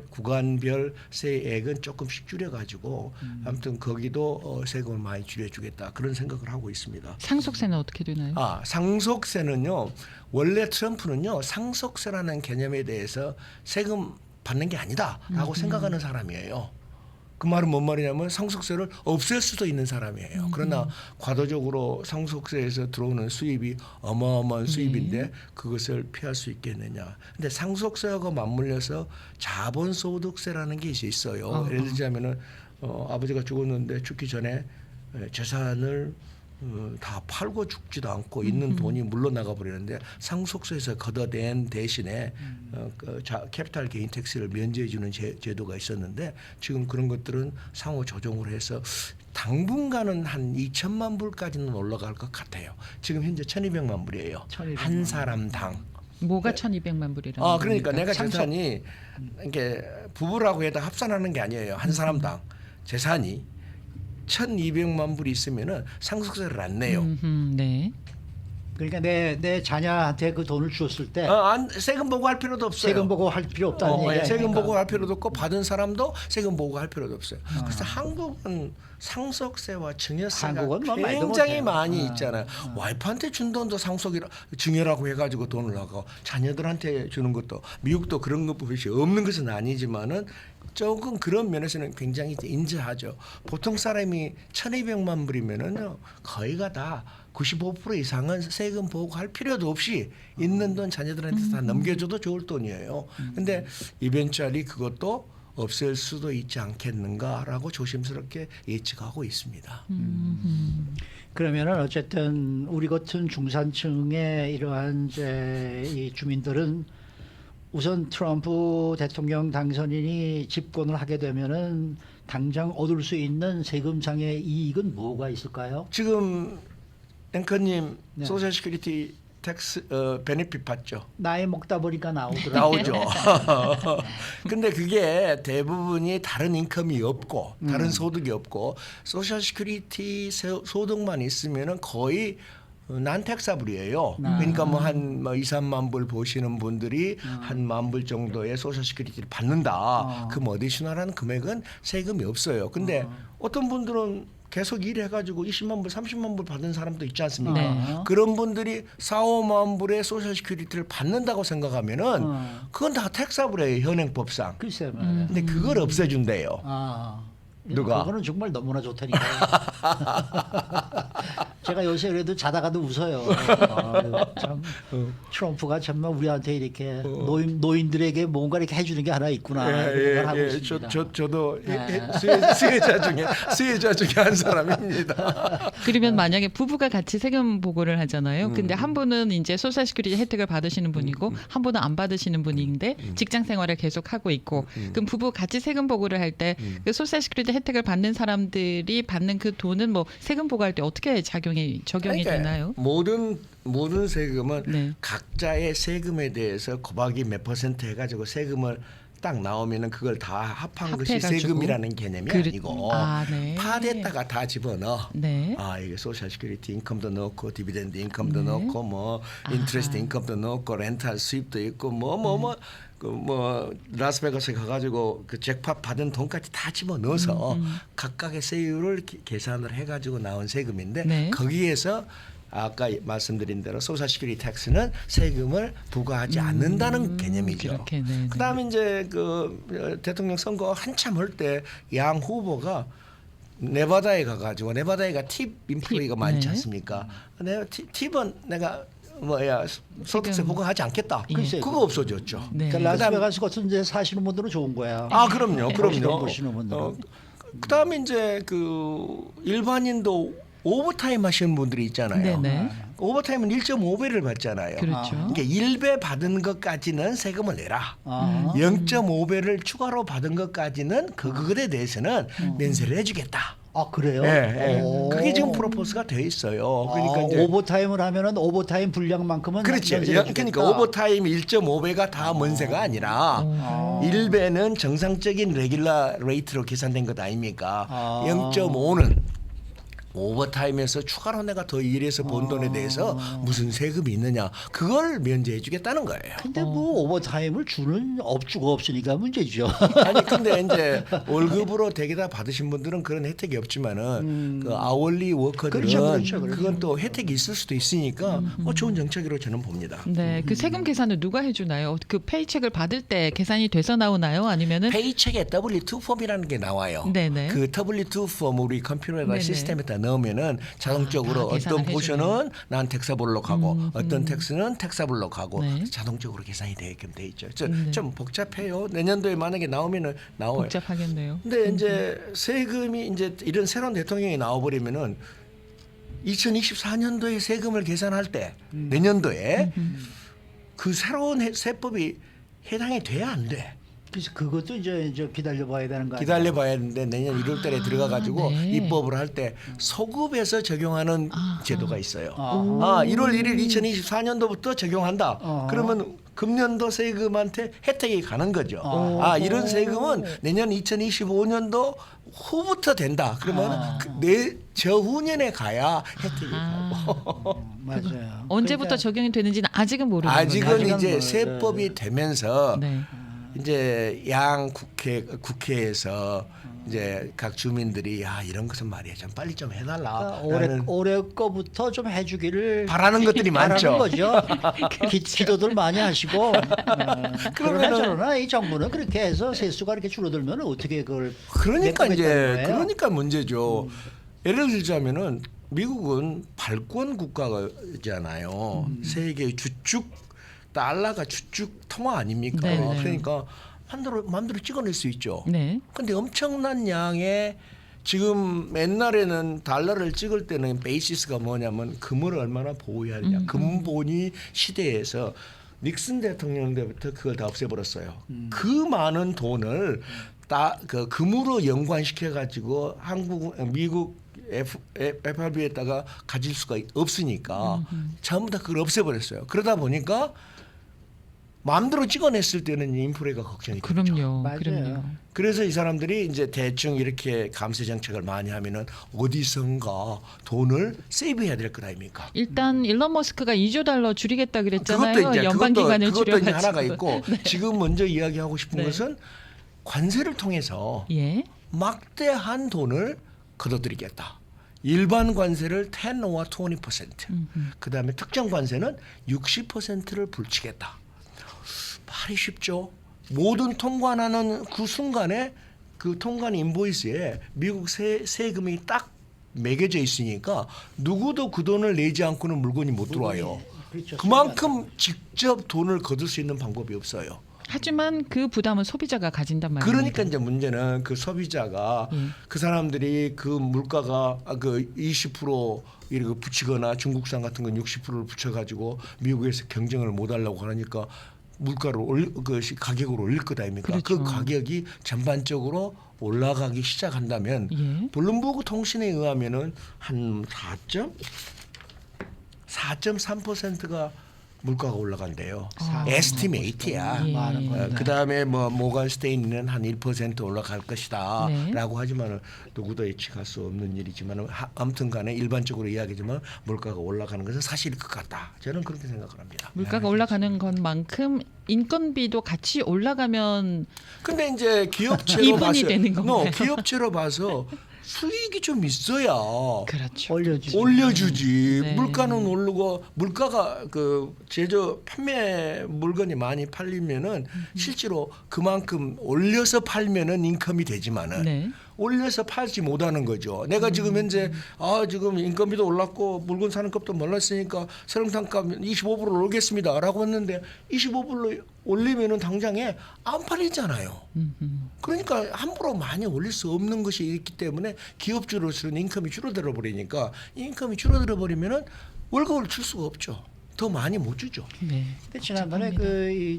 구간별 세액은 조금씩 줄여가지고 아무튼 거기도 세금을 많이 줄여주겠다 그런 생각을 하고 있습니다. 상속세는 어떻게 되나요? 상속세는요 원래 트럼프는요 상속세라는 개념에 대해서 세금 받는 게 아니다라고 생각하는 사람이에요. 그 말은 뭔 말이냐면 상속세를 없앨 수도 있는 사람이에요. 그러나 과도적으로 상속세에서 들어오는 수입이 어마어마한 수입인데 그것을 피할 수 있겠느냐. 근데 상속세하고 맞물려서 자본소득세라는 게 있어요. 예를 들자면은 아버지가 죽었는데 죽기 전에 재산을 다 팔고 죽지도 않고 있는 돈이 물러나가 버리는데 상속세에서 걷어낸 대신에 캐피탈 게인 텍스를 면제해 주는 제도가 있었는데 지금 그런 것들은 상호 조정을 해서 당분간은 한 2천만 불까지는 올라갈 것 같아요. 지금 현재 1,200만 불이에요. 1,200만 한 사람당. 뭐가 1,200만 불이라는 그러니까 내가 재산이 이게 부부라고 해도 합산하는 게 아니에요. 한 사람당 재산이 1,200만 불이 있으면은 상속세를 안 내요. 네. 그러니까 내 자녀한테 그 돈을 줬을 때 세금 보고할 필요도 없어요. 세금 보고할 필요 없다는 얘기 아닙니까? 세금 보고할 필요도 없고 받은 사람도 세금 보고할 필요도 없어요. 그래서 한국은 상속세와 증여세가 굉장히 많이 있잖아요. 와이프한테 준 돈도 증여라고 해가지고 돈을 나가고 자녀들한테 주는 것도 미국도 그런 것이 없는 것은 아니지만은 조금 그런 면에서는 굉장히 인지하죠. 보통 사람이 1,200만 불이면은요 거의가 다 95% 이상은 세금 보고할 필요도 없이 있는 돈 자녀들한테 다 넘겨줘도 좋을 돈이에요. 근데 이벤tually 그것도 없앨 수도 있지 않겠는가라고 조심스럽게 예측하고 있습니다. 그러면은 어쨌든 우리 같은 중산층의 이러한 이제 이 주민들은 우선 트럼프 대통령 당선인이 집권을 하게 되면은 당장 얻을 수 있는 세금상의 이익은 뭐가 있을까요? 지금 앵커님 네. 소셜 시큐리티 텍스 베네핏 받죠? 나이 먹다 보니까 나오더라고요. 나오죠. 근데 그게 대부분이 다른 인컴이 없고 다른 소득이 없고 소셜 시큐리티 소득만 있으면은 거의 난택사불이에요. 그러니까 뭐 한 2, 3만 불 보시는 분들이 한 1만 불 정도의 소셜 시큐리티를 받는다. 그 어디셔널한 금액은 세금이 없어요. 근데 어떤 분들은 계속 일해가지고 20만 불, 30만 불 받는 사람도 있지 않습니까? 네. 그런 분들이 4, 5만 불의 소셜 시큐리티를 받는다고 생각하면은 그건 다 택사불이에요. 현행법상. 글쎄 말이야. 근데 그걸 없애준대요. 누가? 그거는 정말 너무나 좋다니까요. 제가 요새 그래도 자다가도 웃어요. 참 트럼프가 정말 우리한테 이렇게 노인들에게 뭔가 이렇게 해주는 게 하나 있구나. 이런 걸 하고 있습니다. 저도 네. 수혜자 중에 한 사람입니다. 그러면 만약에 부부가 같이 세금 보고를 하잖아요. 근데 한 분은 이제 소셜 시큐리티 혜택을 받으시는 분이고 한 분은 안 받으시는 분인데 직장 생활을 계속 하고 있고 그럼 부부 같이 세금 보고를 할 때 그 소셜 시큐리티 혜택을 받는 사람들이 받는 그 돈은 뭐 세금 보고할 때 어떻게 적용이 그러니까 되나요? 모든 세금은 네. 각자의 세금에 대해서 곱하기 몇 % 해가지고 세금을 딱 나오면은 그걸 다 합한 것이 합해가지고. 세금이라는 개념이 아니고 네. 파데다가 다 집어넣어. 네. 이게 소셜 시큐리티 인컴도 넣고 디비덴드 인컴도 네. 넣고 뭐 인트레스트 인컴도 넣고 렌탈 수입도 있고 뭐 라스베가스에 가가지고 그 잭팟 받은 돈까지 다 집어 넣어서 각각의 세율을 계산을 해가지고 나온 세금인데 네. 거기에서 아까 말씀드린 대로 소셜 시큐리티 텍스는 세금을 부과하지 않는다는 개념이죠. 그렇게, 네, 네. 그다음에 이제 그 대통령 선거 한참 할 때 양 후보가 네바다에 가가지고 네바다에가 팁 인플레이가 많지 네. 않습니까? 내가 팁은 내가 소득세 지금- 부과하지 않겠다. 예. 그거 없어졌죠. 네. 그러니까 라스베가스 같은 데 사시는 분들은 좋은 거야. 그럼요. 보시는 분들은. 그다음에 이제 그 일반인도 오버타임 하시는 분들이 있잖아요. 네네. 오버타임은 1.5배를 받잖아요. 그렇죠. 그러니까 1배 받은 것까지는 세금을 내라. 0.5배를 추가로 받은 것까지는 그것에 대해서는 면세를 해주겠다. 그래요? 오. 그게 지금 프로포스가 돼 있어요. 그러니까 이제 오버타임을 하면은 오버타임 분량만큼은 그렇죠. 면세를 그러니까 주겠다. 오버타임 1.5배가 다 면세가 아니라 1배는 정상적인 레귤러 레이트로 계산된 것 아닙니까? 0.5는 오버타임에서 추가로 내가 더 일해서 번 돈에 대해서 무슨 세금이 있느냐 그걸 면제해 주겠다는 거예요. 근데 뭐 오버타임을 주는 업주가 없으니까 문제죠. 아니 근데 이제 월급으로 대개다 받으신 분들은 그런 혜택이 없지만은 그 아월리 워커들은 그렇죠. 그건 또 혜택이 있을 수도 있으니까 좋은 정책으로 저는 봅니다. 네, 그 세금 계산을 누가 해주나요? 그 페이첵을 받을 때 계산이 돼서 나오나요? 아니면은 페이첵에 W2 폼이라는 게 나와요. 네네. 그 W2 폼 우리 컴퓨터나 네네. 시스템에다 넣으면은 자동적으로 다 계산을 어떤 포션은 난 텍사블로 가고 어떤 텍스는 텍사블로 가고 네. 자동적으로 계산이 되게끔 돼 있죠. 네. 좀 복잡해요. 내년도에 만약에 나오면은 나와요. 복잡하겠네요. 근데 이제 세금이 이제 이런 새로운 대통령이 나와버리면은 2024년도에 세금을 계산할 때 내년도에 그 새로운 세법이 해당이 돼야 안 돼. 그래서 그것도 이제 기다려봐야 되는 거 아니에요? 기다려봐야 하는데 내년 1월달에 들어가가지고 네. 입법을 할 때 소급해서 적용하는 제도가 있어요. 1월 1월 1일 2024년도부터 적용한다. 아. 그러면 금년도 세금한테 혜택이 가는 거죠. 이런 세금은 내년 2025년도 후부터 된다. 그러면 저후년에 가야 혜택이 가고. 맞아요. 언제부터 그러니까 적용이 되는지는 아직은 모르는 거예요. 아직은 아직은 이제 뭐, 세법이 되면서 네. 이제 양 국회에서 이제 각 주민들이 이런 것은 말이야 좀 빨리 좀 해달라. 올해 거부터 좀 해주기를 바라는 것들이 바라는 많죠. 거죠. 기도들 많이 하시고. 그러나 저러나 이 정부는 그렇게 해서 세수가 이렇게 줄어들면 어떻게 그걸 그러니까 메꾸겠다는 이제 거예요? 그러니까 문제죠. 예를 들자면은 미국은 발권 국가잖아요. 세계 주축 달러가 주축 통화 아닙니까? 네네. 그러니까 마음대로 찍어낼 수 있죠. 네. 근데 엄청난 양의 지금 옛날에는 달러를 찍을 때는 베이시스가 뭐냐면 금을 얼마나 보호해야 하느냐. 금본위 시대에서 닉슨 대통령 때부터 그걸 다 없애버렸어요. 그 많은 돈을 그 금으로 연관시켜 가지고 미국 FRB에다가 가질 수가 없으니까 전부 다 그걸 없애버렸어요. 그러다 보니까 마음대로 찍어냈을 때는 인플레가 걱정이 되죠. 그럼요. 맞아요. 그럼요. 그래서 이 사람들이 이제 대충 이렇게 감세 정책을 많이 하면은 어디선가 돈을 세이브해야 될 것 아닙니까? 일단 일론 머스크가 2조 달러 줄이겠다 그랬잖아요. 그것도 이제 연방 기관을 그것도 이제 줄여가지고. 하나가 있고 지금 먼저 이야기하고 싶은 네. 것은 관세를 통해서 예. 막대한 돈을 걷어들이겠다. 일반 관세를 10와 20%, 그다음에 특정 관세는 60%를 불치겠다. 말이 쉽죠. 모든 통관하는 그 순간에 그 통관 인보이스에 미국 세금이 딱 매겨져 있으니까 누구도 그 돈을 내지 않고는 물건이 못 들어와요. 그렇죠. 그만큼 직접 돈을 거둘 수 있는 방법이 없어요. 하지만 그 부담은 소비자가 가진단 말이에요. 그러니까 이제 문제는 그 소비자가 그 사람들이 그 물가가 그 20% 이렇게 붙이거나 중국산 같은 건 60%를 붙여가지고 미국에서 경쟁을 못 하려고 하니까 물가를 가격을 올릴 것 아닙니까? 그렇죠. 그 가격이 전반적으로 올라가기 시작한다면 예. 블룸버그 통신에 의하면은 한 4.3%가 물가가 올라간대요. 에스티메이트야. 예. 많은 거예요. 그다음에 뭐 모건 스테인은 한 1% 올라갈 것이다라고 네. 하지만은 누구도 예측할 수 없는 일이지만 아무튼간에 일반적으로 이야기지만 물가가 올라가는 것은 사실일 것 같다. 저는 그렇게 생각을 합니다. 물가가 올라가는 것만큼 인건비도 같이 올라가면 근데 이제 기업체로 이분이 봐서 되는 건가요? 기업체로 봐서 수익이 좀 있어야 그렇죠. 올려주지. 네. 물가는 오르고 물가가 그 제조 판매 물건이 많이 팔리면은 실제로 그만큼 올려서 팔면은 인컴이 되지만은 네. 올려서 팔지 못하는 거죠. 내가 지금 현재 지금 인건비도 올랐고 물건 사는 값도 올랐으니까 설렁탕값 25% 올리겠습니다라고 했는데 25%로 올리면은 당장에 안 팔리잖아요. 그러니까 함부로 많이 올릴 수 없는 것이 있기 때문에 기업주로서는 인컴이 줄어들어 버리니까 인컴이 줄어들어 버리면은 월급을 줄 수가 없죠. 더 많이 못 주죠. 네. 근데 지난번에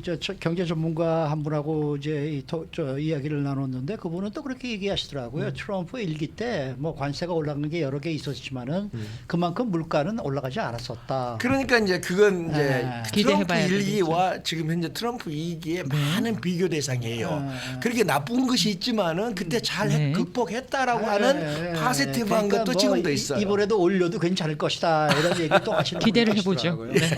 저 경제 전문가 한 분하고 이제 저 이야기를 나눴는데 그분은 또 그렇게 얘기하시더라고요. 트럼프 일기 때 뭐 관세가 올라간 게 여러 개 있었지만은 그만큼 물가는 올라가지 않았었다. 그러니까 이제 그건 이제 트럼프 기대해봐야 일기와 지금 현재 트럼프 이기의 많은 비교 대상이에요. 그렇게 나쁜 것이 있지만은 그때 잘 네. 극복했다라고 하는 파지티브한 그러니까 것도 뭐 지금도 있어요. 이번에도 올려도 괜찮을 것이다 이런 얘기 또 하시는 기대를 분도 해보죠. 계시더라고요.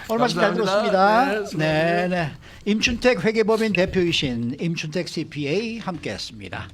오늘 말씀 잘 감사합니다. 들었습니다. 네, 네. 임춘택 회계법인 대표이신 임춘택 CPA 함께했습니다.